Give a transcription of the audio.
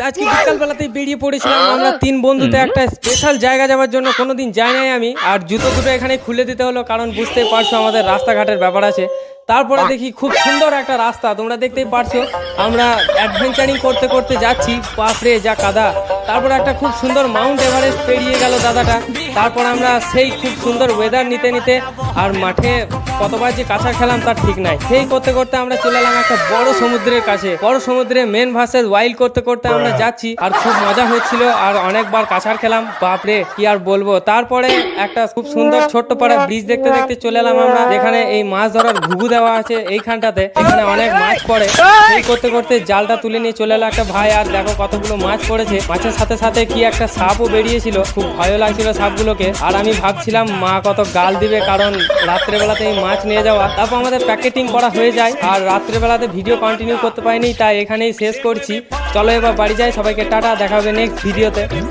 আজকে বিকালবেলাতেই বেরিয়ে পড়েছিলাম আমরা তিন বন্ধুতে একটা স্পেশাল জায়গা যাওয়ার জন্য। কোনোদিন যাই নাই আমি, আর জুতো দুটো এখানে খুলে দিতে হলো, কারণ বুঝতেই পারছো আমাদের রাস্তাঘাটের ব্যাপার আছে। তারপরে দেখি খুব সুন্দর একটা রাস্তা, তোমরা দেখতেই পারছো। আমরা অ্যাডভেঞ্চারিং করতে করতে যাচ্ছি, বাপরে যা কাদা। তারপর একটা খুব সুন্দর মাউন্ট এভারেস্ট পেরিয়ে গেল দাদাটা। তারপর আমরা সেই খুব সুন্দর ওয়েদার নিতে নিতে আর মাঠে কতবার যে কাঁচা খেলাম তার ঠিক নাই। সেই করতে করতে আমরা চলে এলাম একটা বড় সমুদ্রের কাছে। বড় সমুদ্রে মেন ভার্সেস ওয়াইল্ড করতে করতে আমরা যাচ্ছি, আর খুব মজা হচ্ছিল, আর অনেকবার কাঁচার খেলাম, বাপরে কি আর বলবো। তারপরে একটা খুব সুন্দর ছোট্ট পাড়া ব্রিজ দেখতে দেখতে চলে এলাম আমরা, যেখানে এই মাছ ধরার ঘুঘু দেওয়া আছে এইখানটাতে, এখানে অনেক মাছ পড়ে। এই করতে করতে জালটা তুলে নিয়ে চলে এলো একটা ভাই, আর দেখো কতগুলো মাছ পড়েছে। মাছের সাথে সাথে কি একটা সাপও বেরিয়েছিল, খুব ভয় লাগছিল সাপগুলোকে। আর আমি ভাবছিলাম মা কত গাল দিবে, কারণ রাত্রেবেলাতে এই মাছ নিয়ে যাওয়া। তারপর আমাদের প্যাকেটিং করা হয়ে যায়, আর রাত্রেবেলাতে ভিডিও কন্টিনিউ করতে পারিনি, তাই এখানেই শেষ করছি। চলো এবার বাড়ি যাই, সবাইকে টাটা, দেখা হবে নেক্সট ভিডিওতে।